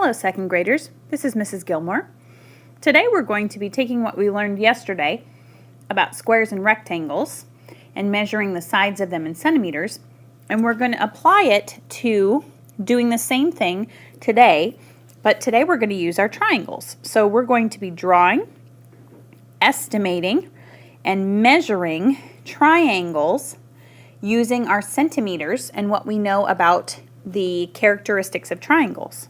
Hello, second graders. This is Mrs. Gilmore. Today we're going to be taking what we learned yesterday about squares and rectangles and measuring the sides of them in centimeters, and we're going to apply it to doing the same thing today, but today we're going to use our triangles. So we're going to be drawing, estimating, and measuring triangles using our centimeters and what we know about the characteristics of triangles.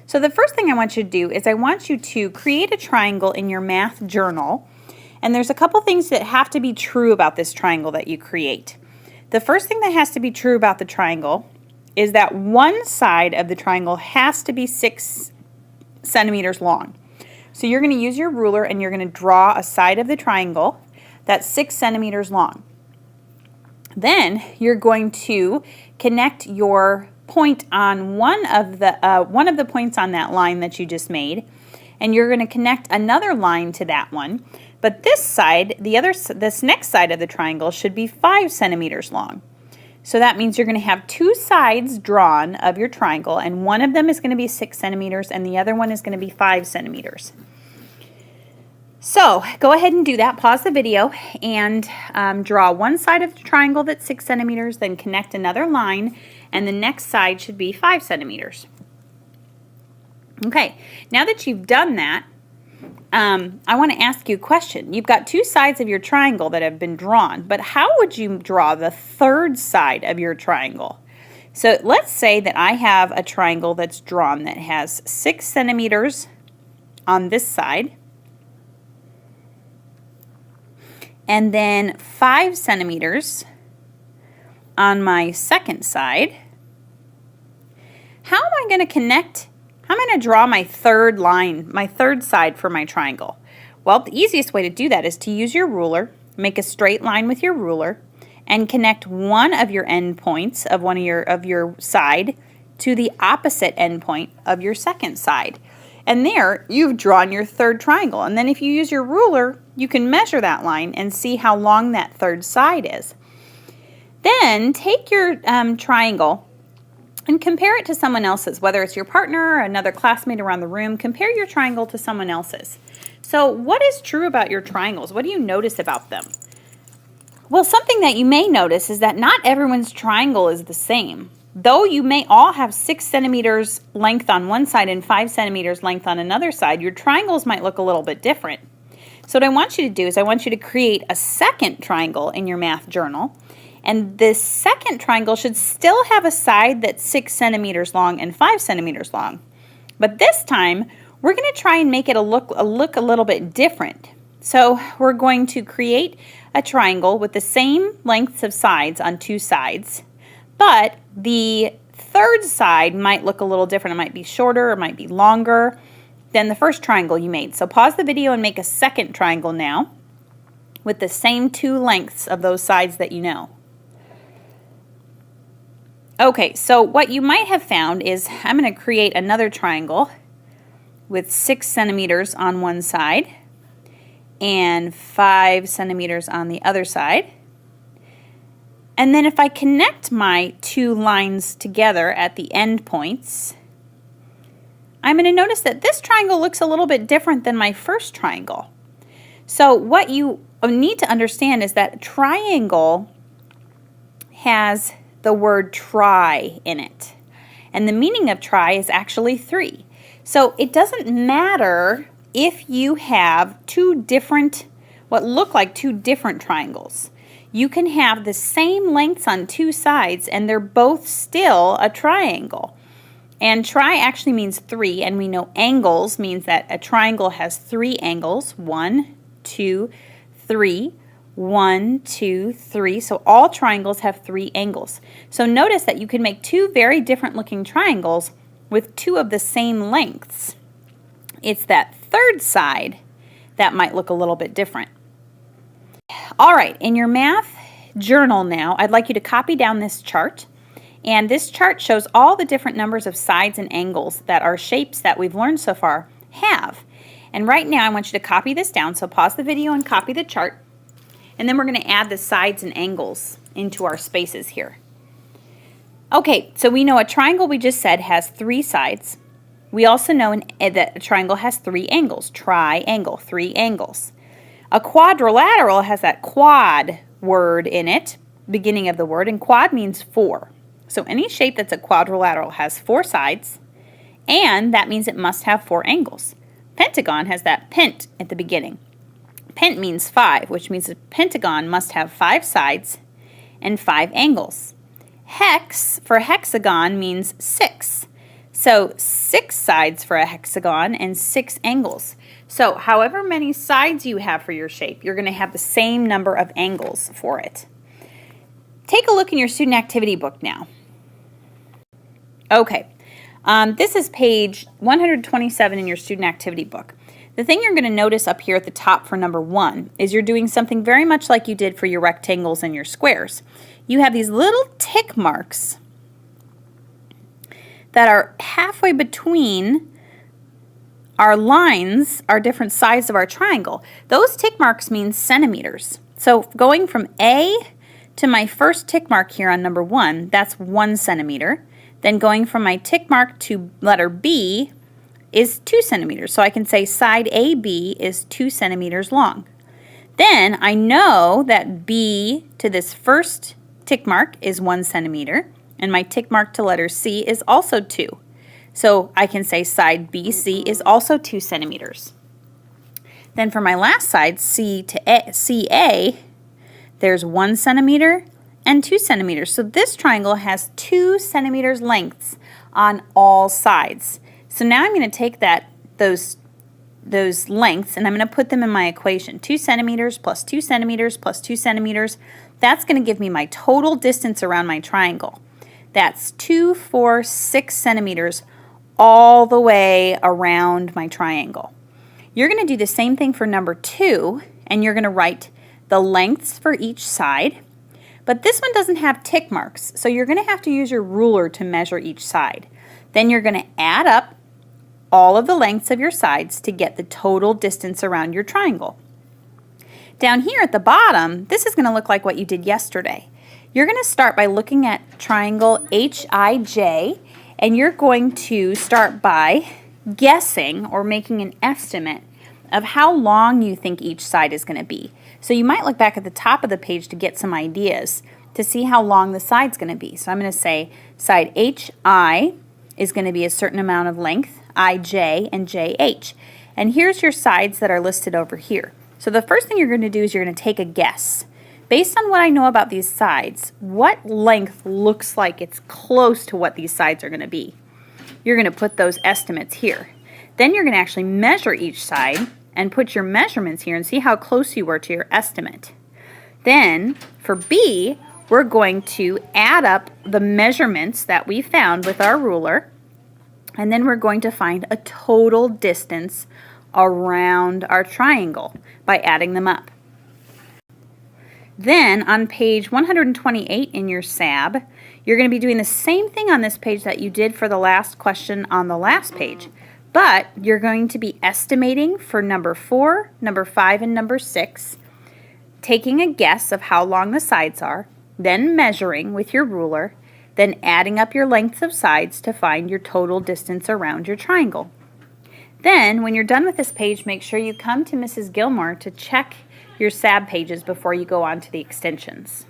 So the first thing I want you to do is I want you to create a triangle in your math journal, and there's a couple things that have to be true about this triangle that you create. The first thing that has to be true about the triangle is that one side of the triangle has to be 6 centimeters long. So you're going to use your ruler and you're going to draw a side of the triangle that's 6 centimeters long. Then you're going to connect your point on one of the points on that line that you just made, and you're going to connect another line to that one. But this side, this next side of the triangle should be 5 centimeters long. So that means you're going to have 2 sides drawn of your triangle, and one of them is going to be 6 centimeters and the other one is going to be 5 centimeters. So go ahead and do that. Pause the video and draw one side of the triangle that's 6 centimeters, then connect another line, and the next side should be 5 centimeters. Okay, now that you've done that, I want to ask you a question. You've got 2 sides of your triangle that have been drawn, but how would you draw the third side of your triangle? So let's say that I have a triangle that's drawn that has 6 centimeters on this side, and then 5 centimeters on my second side. How am I going to connect? How am I going to draw my third line, my third side for my triangle? Well, the easiest way to do that is to use your ruler, make a straight line with your ruler, and connect one of your end points of your side to the opposite end point of your second side. And there, you've drawn your third triangle. And then if you use your ruler, you can measure that line and see how long that third side is. Then take your triangle and compare it to someone else's, whether it's your partner or another classmate around the room. Compare your triangle to someone else's. So what is true about your triangles? What do you notice about them? Well, something that you may notice is that not everyone's triangle is the same. Though you may all have 6 centimeters length on one side and 5 centimeters length on another side, your triangles might look a little bit different. So what I want you to do is I want you to create a second triangle in your math journal. And this second triangle should still have a side that's 6 centimeters long and 5 centimeters long. But this time, we're going to try and make it look a little bit different. So we're going to create a triangle with the same lengths of sides on 2 sides, but the third side might look a little different. It might be shorter, it might be longer than the first triangle you made. So pause the video and make a second triangle now with the same 2 lengths of those sides that you know. Okay, so what you might have found is I'm going to create another triangle with 6 centimeters on one side and 5 centimeters on the other side. And then if I connect my 2 lines together at the end points, I'm going to notice that this triangle looks a little bit different than my first triangle. So what you need to understand is that triangle has the word try in it. And the meaning of try is actually 3. So it doesn't matter if you have what look like 2 different triangles. You can have the same lengths on 2 sides and they're both still a triangle. And try actually means 3, and we know angles means that a triangle has 3 angles. 1, 2, 3. 1, 2, 3. So all triangles have 3 angles. So notice that you can make 2 very different looking triangles with 2 of the same lengths. It's that third side that might look a little bit different. All right, in your math journal now, I'd like you to copy down this chart. And this chart shows all the different numbers of sides and angles that our shapes that we've learned so far have. And right now I want you to copy this down. So pause the video and copy the chart. And then we're going to add the sides and angles into our spaces here. Okay, so we know a triangle, we just said, has 3 sides. We also know that a triangle has 3 angles. Triangle, 3 angles. A quadrilateral has that quad word in it, beginning of the word, and quad means 4. So any shape that's a quadrilateral has 4 sides, and that means it must have 4 angles. Pentagon has that pent at the beginning. Pent means 5, which means a pentagon must have 5 sides and 5 angles. Hex for hexagon means 6. So 6 sides for a hexagon and 6 angles. So however many sides you have for your shape, you're going to have the same number of angles for it. Take a look in your student activity book now. Okay, this is page 127 in your student activity book. The thing you're going to notice up here at the top for number 1 is you're doing something very much like you did for your rectangles and your squares. You have these little tick marks that are halfway between our lines, our different sides of our triangle. Those tick marks mean centimeters. So going from A to my first tick mark here on number 1, that's 1 centimeter. Then going from my tick mark to letter B is 2 centimeters. So I can say side AB is 2 centimeters long. Then I know that B to this first tick mark is 1 centimeter, and my tick mark to letter C is also 2. So I can say side BC is also 2 centimeters. Then for my last side, C to CA, there's 1 centimeter and 2 centimeters. So this triangle has 2 centimeters lengths on all sides. So now I'm going to take those lengths and I'm going to put them in my equation. 2 centimeters plus 2 centimeters plus 2 centimeters. That's going to give me my total distance around my triangle. That's 2, 4, 6 centimeters all the way around my triangle. You're going to do the same thing for number 2, and you're going to write the lengths for each side. But this one doesn't have tick marks, so you're going to have to use your ruler to measure each side. Then you're going to add up all of the lengths of your sides to get the total distance around your triangle. Down here at the bottom, this is going to look like what you did yesterday. You're going to start by looking at triangle HIJ, and you're going to start by guessing or making an estimate of how long you think each side is going to be. So you might look back at the top of the page to get some ideas to see how long the side's going to be. So I'm going to say side HI is going to be a certain amount of length, IJ and JH. And here's your sides that are listed over here. So the first thing you're going to do is you're going to take a guess. Based on what I know about these sides, what length looks like it's close to what these sides are going to be? You're going to put those estimates here. Then you're going to actually measure each side and put your measurements here and see how close you were to your estimate. Then for B, we're going to add up the measurements that we found with our ruler, and then we're going to find a total distance around our triangle by adding them up. Then on page 128 in your SAB, you're going to be doing the same thing on this page that you did for the last question on the last page, but you're going to be estimating for number 4, number 5, and number 6, taking a guess of how long the sides are, then measuring with your ruler, then adding up your lengths of sides to find your total distance around your triangle. Then, when you're done with this page, make sure you come to Mrs. Gilmore to check your SAB pages before you go on to the extensions.